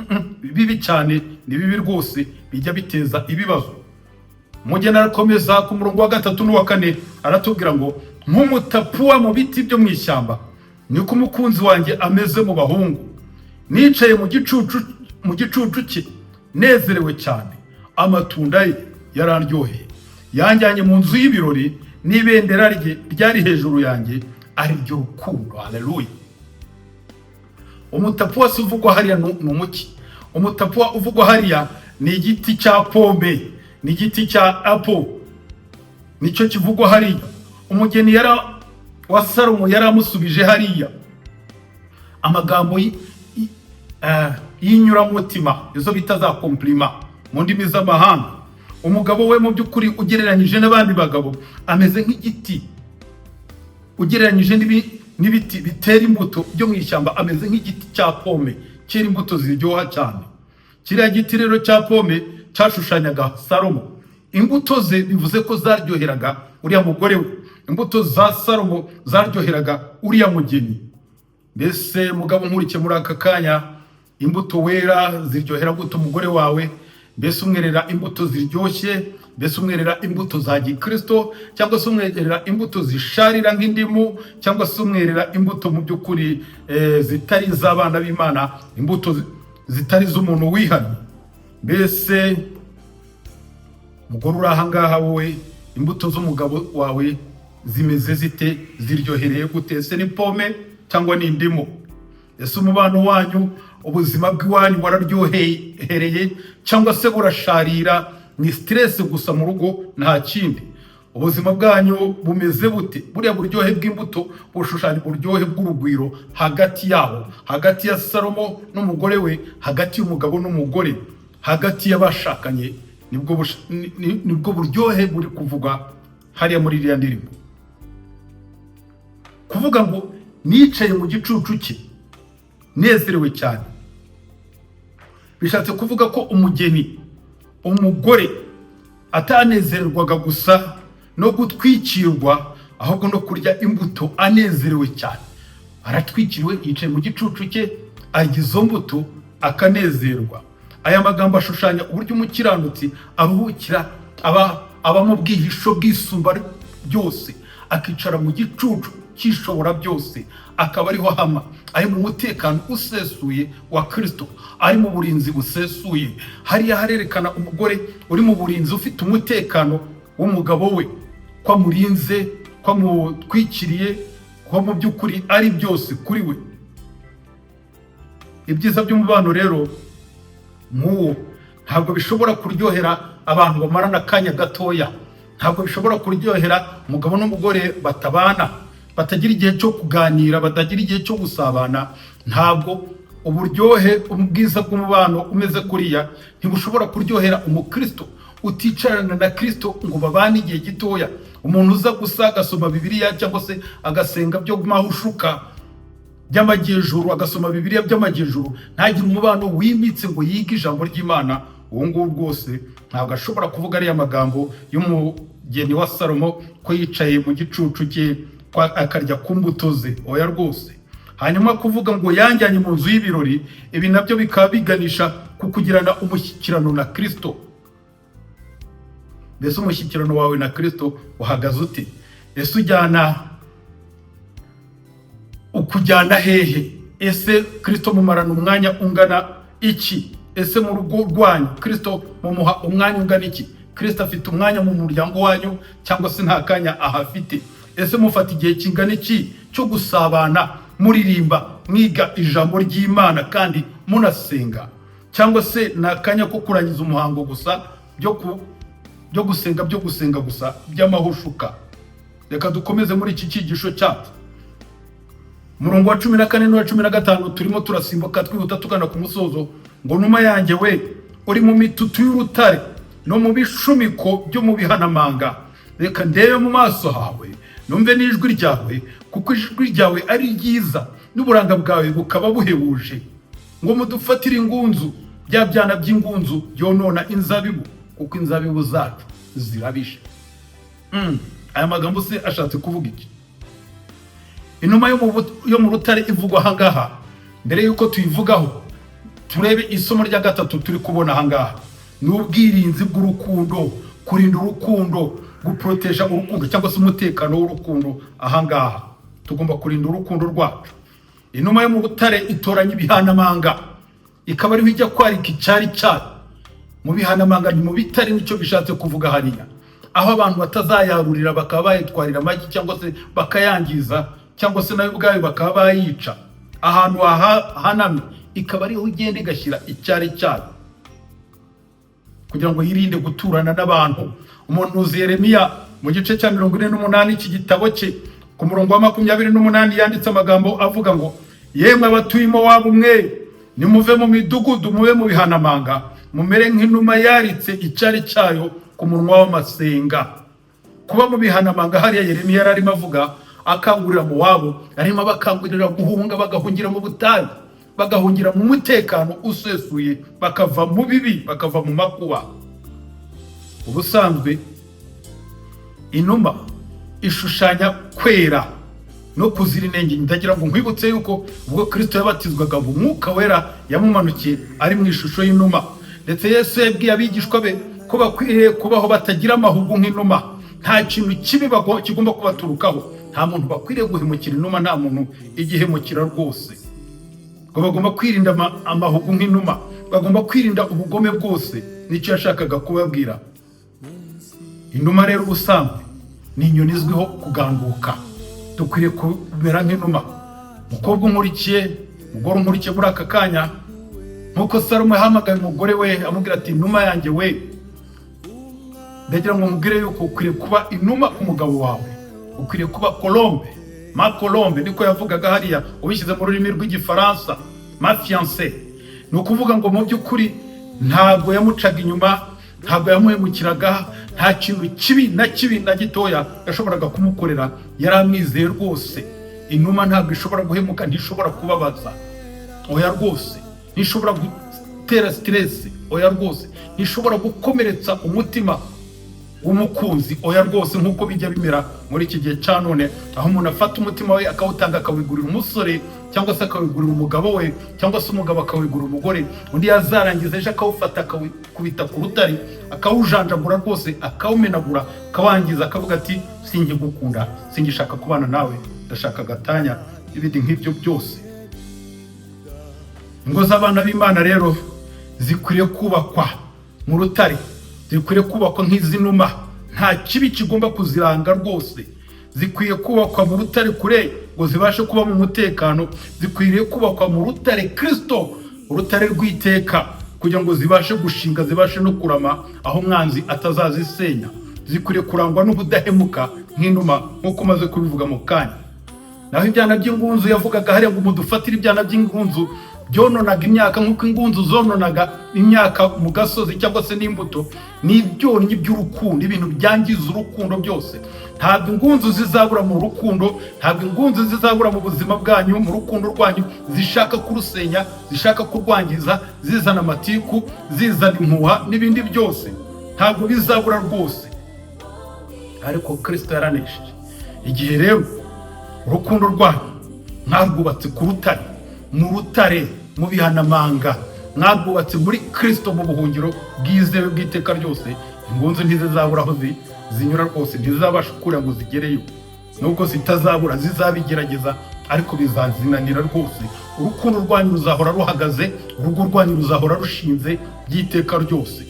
bibi cyane, ni bibi rwose, bijya biteza ibibazo. Mujye narakomeza ku murongo wa 3 n'uwa 4 aratubwira ngo nk'umutapuwa mu biti byo mu ishyamba niko umukunzi wanjye ameze mu bahungu. nicaye mu gicucu cye nezerewe cyane, amatunda ye yarandyoheye, yanjyanye mu nzu y'ibirori, n'ibendera rye ryari hejuru yanjye, ari ryo rukundo. Haleluya. Umutapuwa si uvugwa hariya ni umuki. Umutapuwa uvugwa hariya ni igiti cya pome, ni igiti cya apple, nicyo kivugwa hariya. Umugeni wa Salomo yaramusubije hariya amagambo y'inyuramutima, izo bita za compliment mu ndimi z'amahanga. Umugabo we mu by'ukuri ugereranyije n'abandi bagabo ameze nk'igiti, ugereranyije n'ibiti bitera imbuto byo mu ishyamba, ameze nk'igiti cya pome cyera imbuto ziryoha cyane. Kiriya giti rero cya pome cyashushanyaga Salomo. Imbuto ze bivuze ko zaryoheraga uriya mugore we, imbuto za Salomo zaryoheraga uriya mugeni. Mbese mugabo nkurike muri aka kanya, imbuto wera ziryohera gute umugore wawe? Mbese umwerera imbuto ziryoshye? Mbese umwerera imbuto za gikristo, cyangwa se umwerera imbuto zisharira nk'indimu, cyangwa se umwerera imbuto mu by'ukuri zitari iz'abana b'Imana, imbuto zitari z'umuntu wihanye? Mbese mugore uri aha ngaha wowe, imbuto z'umugabo wawe zimeze zite? Ziryohereye gute? Ese ni pome cyangwa ni indimu? Ese umubano wanyu, ubuzima bw'iwanyu wararyohereye cyangwa se burasharira, ni stress gusa mu rugo nta kindi? Ubuzima bwanyu bumeze bute? Buriya buryohe bw'imbuto bushushanya uburyohe bw'urugwiro hagati yabo, hagati ya Salomo n'umugore we, hagati y'umugabo n'umugore, hagati y'abashakanye. Nibwo buryohe buri kuvuga hariya muri iriya ndirimbo. Kuvuga ngo nicaye mu gicucu cye nezerewe cyane, bishatse kuvuga ko umugeni, umugore atanezerwaga gusa no gutwikirwa, ahubwo no kurya imbuto anezerewe cyane. Aratwikiriwe, yicaye mu gicucu cye, arya izo mbuto akanezerwa. Aya magambo ashushanya uburyo umukiranutsi aruhukira, aba mu bwihisho bw'isumba byose, akicara mu gicucu cyishobora byose, akaba ariho hama, ari mu mutekano usesuye wa Kristo, ari mu burinzi busesuye. Hariya harerekana umugore uri mu burinzi, ufite umutekano w'umugabo we, ko amurinze, ko amutwikiriye, ko mu by'ukuri ari byose kuri we. Ibyiza by'umubano rero nk'uwo ntabwo bishobora kuryohera abantu bamarana akanya gatoya, ntabwo bishobora kuryohera umugabo n'umugore batabana, batagira igihe cyo kuganira, batagira igihe cyo gusabana. Ntabwo uburyohe, ubwiza bw'umubano umeze kuriya ntibushobora kuryohera umukristo uticarana na Kristo ngo babane igihe gitoya. Umuntu uza gusa agasoma Bibiliya cyangwa se agasenga byo mahushuka by'amajyejuru, agasoma Bibiliya by'amajyejuru, ntagire umubano wimbitse ngo yige ijambo ry'Imana, uwo nguwo rwose ntabwo ashobora kuvuga ariya magambo y'umugeni wa Salomo ko yicaye mu gicucu cye akarya ku mbuto ze. Oya rwose. Hanyuma kuvuga ngo yanjyanye mu nzu y'ibirori, ibi nabyo bikaba biganisha ku kugirana umushyikirano na Kristo. Mbese umushyikirano wawe na Kristo uhagaze ute? Ese ukujyana hehe? Ese Kristo mumarana umwanya ungana iki? Ese mu rugo rwanyu Kristo mumuha umwanya ungana iki? Kristo afite umwanya mu muryango wanyu cyangwa se nta kanya ahafite? Ese mufata igihe kingana iki cyo gusabana, muririmba, mwiga ijambo ry'Imana kandi munasenga? Cyangwa se nakanya ko kurangiza umuhango gusa byo gusenga gusa by'amahushuka? Reka dukomeze muri iki cyigisho cyacu. Murongo wa 14 n'uwa 15 turimo turasimbuka twihuta tugana ku musozo. Ngo numa yanjye we, uri mu mitutu y'urutare no mu bishumiko byo mu bihanamanga, reka ndebe mu maso hawe, numve n'ijwi ryawe, kuko ijwi ryawe ari ryiza, n'uburanga bwawe bukaba buhebuje. Ngo mudufatire ingunzu, bya byana by'ingunzu byonona inzabibu, kuko inzabibu zacu zirabishe. Aya magambo se ashatse kuvuga iki? Inuma yo mu rutare ivugwa ahangaha, mbere yuko tuyivugaho turebe isomo rya gatatu turi kubona ahangaha. Ni ubwirinzi bw'urukundo, kurinda urukundo, guproteja urukundo cyangwa se umutekano w'urukundo. Ahangaha tugomba kurinda urukundo rwacu. inuma yo mu butare itoranya ibihanamanga, ikaba ariho ijya kwarika icyari cyayo. Mu bihanamanga ni mu bitare, nicyo bishatse kuvuga hariya, aho abantu batazayarurira bakaba bayitwarira amagi cyangwa se bakayangiza, cyangwa se nayo ubwayo bakaba bayica. Ahantu hanamye ikaba ariho igenda igashyira icyari cyayo kugira ngo yirinde guturana n'abantu. Umuntu uzi Yeremiya mu gice cya 48 iki gitabo cye ku murongo wa 28 yanditse amagambo avuga ngo, yemwe abatuye Mowabu mwe, nimuve mu midugudu mube mu bihanamanga, mumere nk'inuma yaritse icyari cyayo ku munwa w'amasenga. Kuba mu bihanamanga hariya Yeremiya yari arimo avuga akangurira Mowabu, arimo abakangurira guhunga, bagahungira mu butayu, bagahungira mu mutekano usesuye, bakava mu bibi, bakava mu makuba. Ubusanzwe inuma ishushanya kwera no kuzira inenge. Ndagira ngo nkwibutse yuko ubwo Kristo yabatizwaga, Umwuka Wera yamumanukiye ari mu ishusho y'inuma, ndetse Yesu yabwiye abigishwa be ko bakwiriye kubaho batagira amahugu nk'inuma. Nta kintu kibi kigomba kubaturukaho, nta muntu bakwiriye guhemukira inuma, nta muntu igihemukira rwose. Ngo bagomba kwirinda amahugu nk'inuma, bagomba kwirinda ubugome bwose. Nicyo yashakaga kubabwira. Inuma rero ubusanzwe ni inyoni izwiho kuganguka, dukwiriye kumera nk'inuma. Mukobwa unkurikiye, mugore unkurikiye muri aka kanya, nkuko Salomo yahamagaye umugore we amubwira ati, inuma yanjye we, ndagira ngo mubwire yuko ukwiriye kuba inuma ku mugabo wawe, ukwiriye kuba colombe. Ma colombe niko yavugaga hariya, ubishyize mu rurimi rw'igifaransa ma fiancée. Ni ukuvuga ngo mu by'ukuri ntabwo yamucaga inyuma, ntabwo yamuhemukiraga, nta kintu kibi na gitoya yashoboraga kumukorera, yari amwizeye rwose. Inuma ntabwo ishobora guhemuka, ntishobora kubabaza, oya rwose, ntishobora gutera stress, oya rwose, ntishobora gukomeretsa umutima w'umukunzi, oya rwose, nk'uko bijya bimera muri iki gihe cya none, aho umuntu afata umutima we akawutanga akawigurira umusore, cyangwa se akawigurira umugabo we, cyangwa se umugabo akawigurira umugore, undi yazarangiza ejo akawufata akawukubita ku rutare, akawujanjagura rwose, akawumenagura, akawangiza, akavuga ati, singigukunda, singishaka kubana nawe, ndashaka gatanya, ibindi nk'ibyo byose. Ingo z'abana b'Imana rero zikwiriye kubakwa mu rutare, zikwiriye kubakwa nk'izi numa, nta kibi kigomba kuziranga rwose. Zikwiye kubakwa mu rutare kure ngo zibashe kuba mu mutekano. Zikwiriye kubakwa mu rutare Kristo, urutare rw'iteka, kugira ngo zibashe gushinga, zibashe no kurama aho umwanzi atazazisenya. Zikwiriye kurangwa n'ubudahemuka nk'inuma, nk'uko maze kubivuga mu kanya. Naho ibyana by'ingunzu yavugaga hariya ngo mudufatire ibyana by'ingunzu byononaga imyaka nk'uko ingunzu zononaga imyaka mu gasozi cyangwa se n'imbuto, n'ibyonnyi by'urukundo, ibintu byangiza urukundo byose. Ntabwo ingunzu zizabura mu rukundo, ntabwo ingunzu zizabura mu buzima bwanyu, mu rukundo rwanyu, zishaka kurusenya, zishaka kurwangiza, zizana amatiku, zizana impuha n'ibindi byose, ntabwo bizabura rwose. Ariko Kristo yaranesheje. Igihe rero urukundo rwanyu mwarwubatse ku rutare, mu rutare, mu bihanamanga, mwarwubatse muri Kristo, mu buhungiro bwizewe bw'iteka ryose, ingunzu ntizizabura aho zinyura rwose, ntizabasha kure ngo zigereyo. Nubwo zitazabura, zizabigerageza, ariko bizazinanira rwose. Urukundo rwanyu ruzahora ruhagaze, urugo rwanyu ruzahora rushinze by'iteka ryose.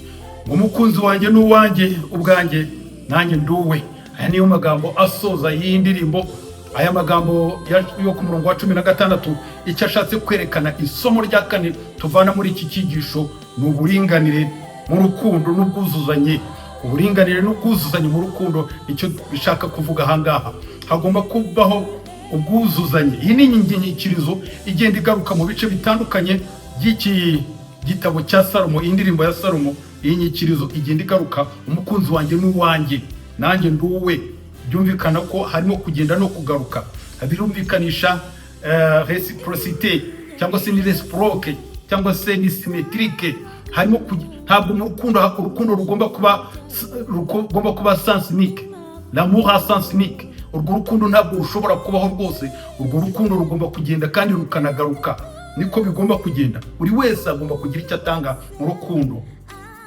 Umukunzi wanjye n'uwanjye, ubwanjye nanjye nduwe. Aya niyo magambo asoza iyi ndirimbo. Aya magambo yo ku murongo wa 16 icyo ashatse kwerekana, isomo rya kane tuvana muri iki cyigisho, ni uburinganire mu rukundo n'ubwuzuzanye. Uburinganire n'ubwuzuzanye mu rukundo icyo bishaka kuvuga ahangaha. Hagomba kubaho ubwuzuzanye. Iyi ni inyingikirizo igenda igaruka mu bice bitandukanye by'iki gitabo cya Salomo, indirimbo ya Salomo. Iyi nyikirizo igenda igaruka, umukunzi wanjye n'uwanjye, nanjye nduwe. Byumvikana ko harimo kugenda no kugaruka, birumvikanisha reciprocité, cyangwa se ni reciproque, cyangwa se ni symétrique. Harimo ntabwo mu urukundo rugomba kuba sens unique, l'amour à sens unique. Urwo rukundo ntabwo rushobora kubaho rwose. Urwo rukundo rugomba kugenda kandi rukanagaruka, niko bigomba kugenda. Buri wese agomba kugira icyo atanga mu rukundo,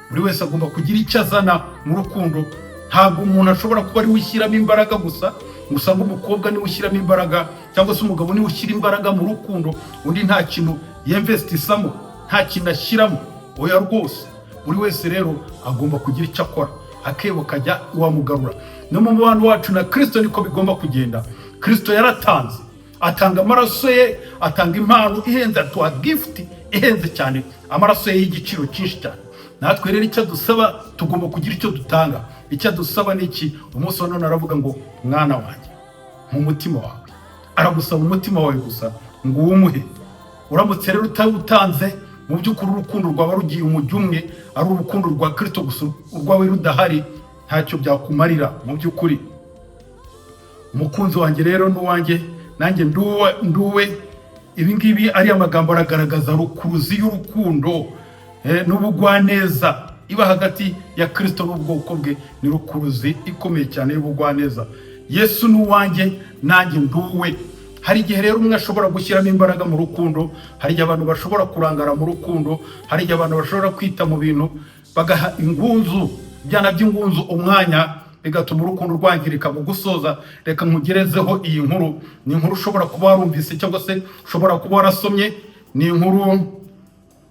buri wese agomba kugira icyo azana mu rukundo. Ntabwo umuntu ashobora kuba ari wishyiramo imbaraga gusa, usanga umukobwa niwe ushyiramo imbaraga cyangwa se umugabo niwe ushyira imbaraga mu rukundo, undi nta kintu yinvestisamo, nta kintu ashyiramo. Oya rwose, buri wese rero agomba kugira icyo akora, akebo kajya wamugarura. No mu mubano wacu na Kristo niko bigomba kugenda. Kristo yaratanze, atanga amaraso ye, atanga impano ihenze, atuha gift ihenze cyane, amaraso ye y'igiciro cyinshi cyane. Natwe rero icyo dusaba, tugomba kugira icyo dutanga. Icyo dusaba ni iki? Umunsi wa none aravuga ngo mwana wanjye, mu mutima wawe, aragusaba umutima wawe gusa ngo uwumuhe. Uramutse rero utawutanze, mu by'ukuri urukundo rwawe rugiye umujyi umwe, ari urukundo rwa Kristo gusa, urwawe rudahari, ntacyo byakumarira mu by'ukuri. Umukunzi wanjye rero n'uwanjye, nanjye nduwe. Ibi ngibi ari amagambo aragaragaza rukuruzi y'urukundo n'ubugwaneza iba hagati ya Kristo n'ubwoko bwe. Ni rukuruzi ikomeye cyane y'ubugwaneza. Yesu n'uwanjye, nanjye nduwe. Hari igihe rero umwe ashobora gushyiramo imbaraga mu rukundo, hari igihe abantu bashobora kurangara mu rukundo, hari igihe abantu bashobora kwita mu bintu bagaha ingunzu, byana by'ingunzu umwanya, bigatuma urukundo rwangirika. Mu gusoza, reka nkugerezeho iyi nkuru. Ni inkuru ushobora kuba warumvise cyangwa se ushobora kuba warasomye. Ni inkuru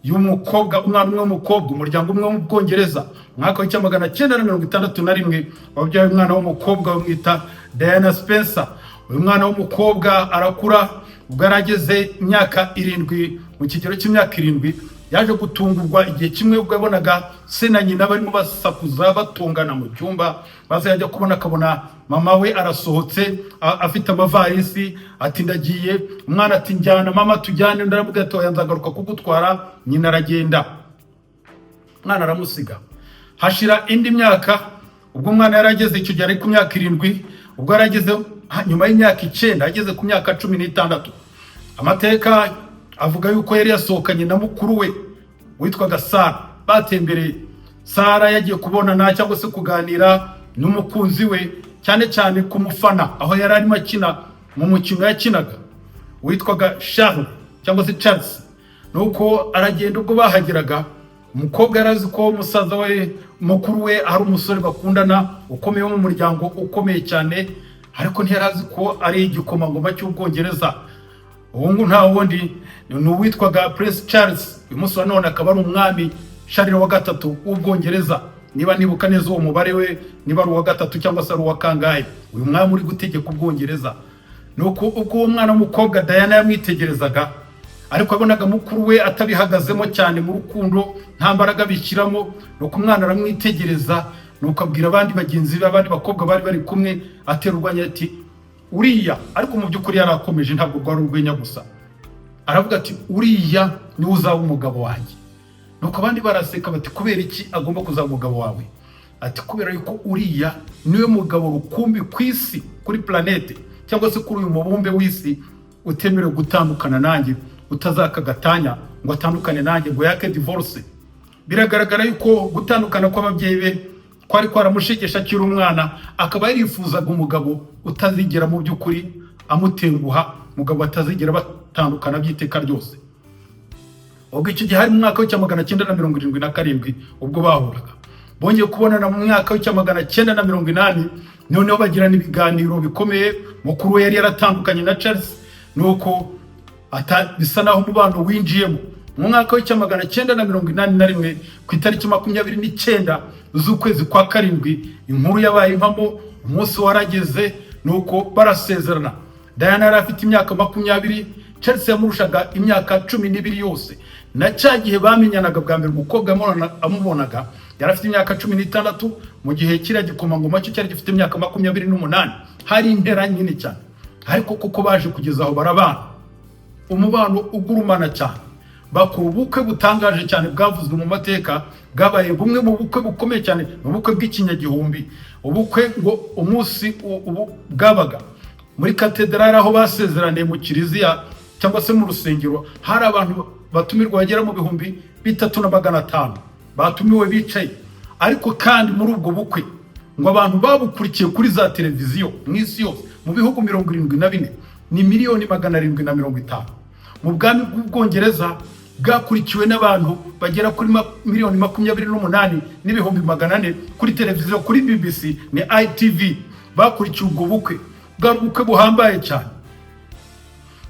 y'umukobwa, umwana umwe w'umukobwa, umuryango umwe wo mu Bwongereza, mwaka wa 1961, wabyaye umwana w'umukobwa bamwita Diana Spencer. Uyu mwana w'umukobwa arakura, ubwo yarageze imyaka 7, mu kigero cy'imyaka 7, yaje gutungurwa igihe kimwe ubwo yabonaga se na nyina barimo basakuza batungana mu cyumba, maze yajya kubona akabona mama we arasohotse afite amavarisi, ati ndagiye. Umwana ati njyana mama tujyane, ndaramubwira ati oya nzagaruka kugutwara. Nyina aragenda, umwana aramusiga. Hashira indi myaka, ubwo umwana yarageze icyo gihe ari ku myaka 7, ubwo yarageze nyuma y'imyaka 9 ageze ku myaka 16. Amateka avuga yuko yari yasohokanye na mukuru we witwaga Sara, batembereye. Sara yagiye kubonana cyangwa se kuganira n'umukunzi we, cyane cyane kumufana, aho yari arimo akina mu mukino yakinaga witwaga Charles cyangwa se Charles. Nuko aragenda, ubwo bahageraga, umukobwa yarazi ko umusaza we mukuru we ari umusore bakundana ukomeye mu muryango ukomeye cyane, ariko ntiyarazi ko ari igikomangoma cy'Ubwongereza. Uwo nta wundi ni uwitwaga Prince Charles. Uyu munsi wa none akaba ari umwami Charles wa gatatu w'Ubwongereza, niba nibuka neza uwo mubare we, niba ari uwa gatatu cyangwa se ari uwa kangahe, uyu mwami uri gutegeka Ubwongereza. Nuko ubwo uwo mwana w'umukobwa Diana yamwitegerezaga, ariko abonaga mukuru we atabihagazemo cyane mu rukundo, nta mbaraga bishyiramo. Nuko umwana aramwitegereza, nuko abwira abandi bagenzi be, abandi bakobwa bari bari kumwe, aterurwanya ati uriya. Ariko mu by'ukuri yarakomeje, ntabwo rwari urwenya gusa. Aravuga ati uriya ni uzaba umugabo wanjye. Nuko abandi baraseka bati kubera iki agomba kuzaba umugabo wawe? Ati kubera yuko uriya niwe mugabo rukumbi ku isi, kuri planete cyangwa se kuri uyu mubumbe w'isi, utemerewe gutandukana nanjye, utazakagatanya ngo atandukane nanjye, ngo yake divorce. Biragaragara yuko gutandukana kw'ababyeyi be kwari kwaramushegesha akiri umwana, akaba yarifuzaga umugabo utazigera mu by'ukuri amutenguha, umugabo atazigera batandukana by'iteka ryose. Ubwo icyo gihe hari mu mwaka wa 1977 ubwo bahuraga, bongeye kubonana mu mwaka wa 1980, noneho bagirana ibiganiro bikomeye. Mukuru we yari yaratandukanye na Charles, nuko bisa naho umubano winjiyemo. Mu mwaka wa 1981 ku itariki 29 z'ukwezi kwa 7, inkuru yabaye impamo, umunsi warageze, nuko barasezerana. Diana yari afite imyaka 20, Charles yamurushaga imyaka 12 yose. Na cya gihe bamenyanaga bwa mbere, umukobwa amubonaga yari afite imyaka 16, mu gihe kiriya gikomangoma cyo cyari gifite imyaka 28. Hari intera nyine cyane, ariko kuko baje kugeza aho barabana, umubano ugurumana cyane. Bakora ubukwe butangaje cyane bwavuzwe mu mateka, bwabaye bumwe mu bukwe bukomeye cyane, mu bukwe bw'ikinyagihumbi. Ubukwe ngo umunsi bwabaga muri katedrali aho basezeraniye mu kiliziya cyangwa se mu rusengero. Hari abantu batumirwa bagera mu 3,500 batumiwe bicaye. Ariko kandi muri ubwo bukwe ngo abantu babukurikiye kuri za televiziyo mu isi yose, mu bihugu 74 ni 750,000. Mu bwami bw'Ubwongereza bwakurikiwe n'abantu bagera kuri 28,400 kuri televiziyo, kuri BBC ni ITV bakurikiye ubwo bukwe. bwari ubukwe buhambaye cyane.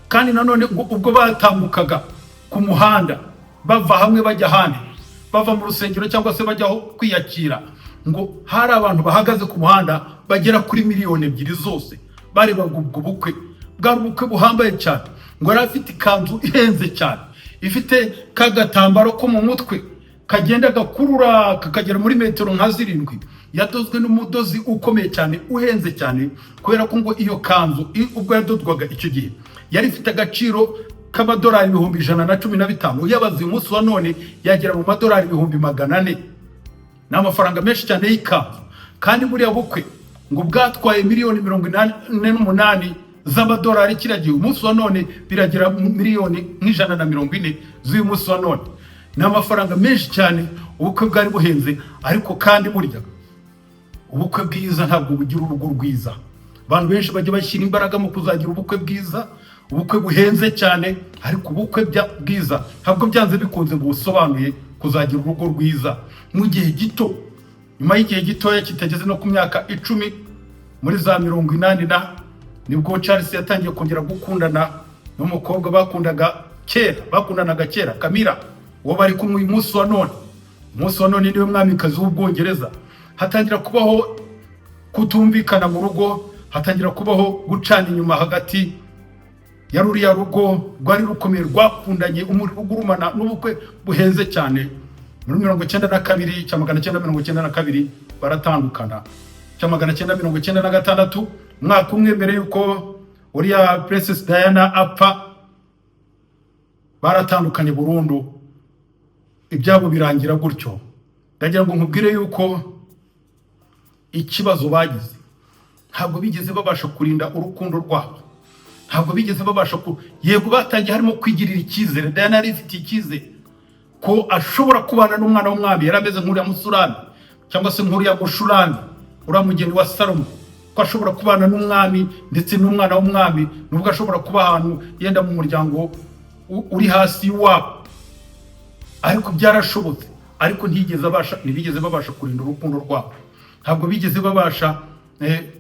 Kandi nanone ubwo batambukaga ku muhanda bava hamwe bajya ahandi, bava mu rusengero cyangwa se bajya kwiyakira, ngo hari abantu bahagaze ku muhanda bagera kuri miliyoni 2 zose barebaga ubwo bukwe. Bwari ubukwe buhambaye cyane. Ngo yari afite ikanzu ihenze cyane, ifite kagatambaro ko mu mutwe kagenda gakurura kakagera muri metero nka 7, yadozwe n'umudozi ukomeye cyane uhenze cyane, kubera ko ngo iyo kanzu ubwo yadodwaga icyo gihe yari ifite agaciro k'amadolari 115. Yabaze uyu munsi wa none yagera mu madolari 400. N'amafaranga menshi cyane y'ikanzu. Kandi muri bukwe ngo bwatwaye miliyoni 88 z'amadolari kiragiye. Umunsi wa none biragera miliyoni 140 z'uyu munsi wa none. N'amafaranga menshi cyane. Ubukwe bwari buhenze, ariko kandi burya ubukwe bwiza ntabwo bugira urugo rwiza. Abantu benshi bajya bashyira imbaraga mu kuzagira ubukwe bwiza, ubukwe buhenze cyane, ariko ubukwe bwiza ntabwo byanze bikunze ngo busobanuye kuzagira urugo rwiza mu gihe gito. Nyuma y'igihe gitoya kitageze no ku myaka 10, muri za 80 nibwo Charles yatangiye kongera gukundana n'umukobwa bakundanaga kera, Camilla, uwo bari kumwe uyu munsi wa none. Umunsi wa none niwe mwamikazi w'Ubwongereza. Hatangira kubaho kutumvikana mu rugo, hatangira kubaho gucana inyuma hagati ya ruriya rugo rwari rukomeye rwakundanye, umuriro ugurumana, n'ubukwe buhenze cyane. Muri 1992 baratandukana. 1996 mwaka umwe mbere yuko uriya Princess Diana apfa, baratandukanye burundu. Ibyabo birangira gutyo. Ndagira ngo nkubwire yuko ikibazo bagize ntabwo bigeze babasha kurinda urukundo rwabo. Ntabwo bigeze babasha yego batangiye harimo kwigirira icyizere. Diana yari ifite icyizere ko ashobora kubana n'umwana w'umwami, yarameze nk'uriya Musulani cyangwa se nk'uriya Mushulami, uramugeni wa Salomo, ko ashobora kubana n'umwami ndetse n'umwana w'umwami, nubwo ashobora kuba ahantu yenda mu muryango uri hasi wabo. Ariko byarashobotse, ariko ntibigeze babasha kurinda urukundo rwabo. Ntabwo bigeze babasha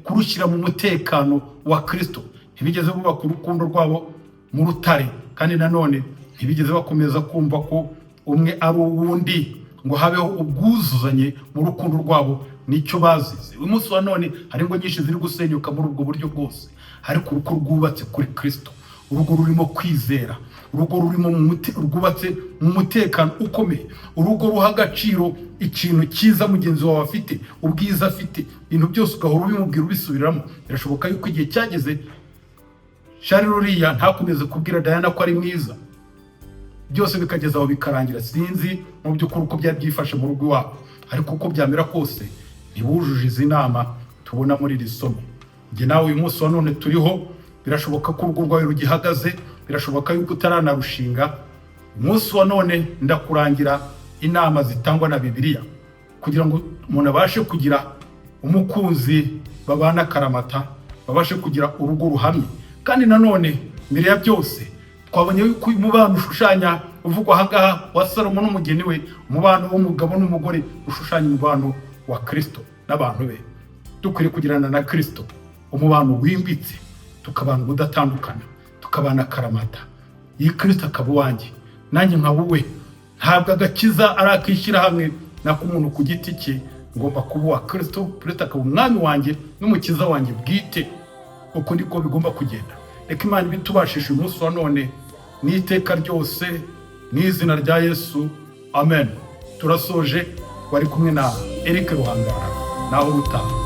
kurushyira mu mutekano wa Kristo. Ntibigeze bubaka urukundo rwabo mu rutare, kandi nanone ntibigeze bakomeza kumva ko umwe ari uwundi, ngo habeho ubwuzuzanye mu rukundo rwabo. Nicyo bazize. Uyu munsi wa none hari ngo nyinshi ziri gusenyuka muri ubwo buryo bwose, ariko urugo rwubatse kuri Kristo, urugo rurimo kwizera, urugo rurimo rwubatse mu mutekano ukomeye, urugo ruha agaciro ikintu cyiza mugenzi wawe afite, ubwiza afite, ibintu byose ugahora ubimubwira ubisubiramo. Birashoboka yuko igihe cyageze Charles ruriya ntakomeze kubwira Diana ko ari mwiza, byose bikageza aho bikarangira. Sinzi mu by'ukuri uko byifashe mu rugo wabo, ariko uko byamera kose ntibujuje izi nama tubona muri iri somo. Njye nawe uyu munsi wa none turiho, birashoboka ko urugo rwawe rugihagaze, birashoboka yuko utaranarushinga. Umunsi wa none ndakurangira inama zitangwa na Bibiliya kugira ngo umuntu abashe kugira umukunzi babana karamata, babashe kugira urugo ruhamye. Kandi nanone mbere ya byose twabonye yuko umubano ushushanya uvugwa ahangaha wa Salomo n'umugeni we, umubano w'umugabo n'umugore ushushanya umubano wa Kristo n'abantu be. Dukwiriye kugirana na Kristo umubano wimbitse, tukabana udatandukana, tukabana karamata. Iyi Kristo akaba uwanjye, nanjye nka wowe. Ntabwo agakiza arakishyira hamwe nako umuntu ku giti cye, ngomba kuba uwa Kristo. Kristo akaba umwami wanjye n'umukiza wanjye bwite. Uko niko bigomba kugenda. Reka Imana ibitubashishe uyu munsi wa none n'iteka ryose, n'izina rya Yesu, amen. Turasoje. Wari kumwe na Eric Ruhangara, naho utaha.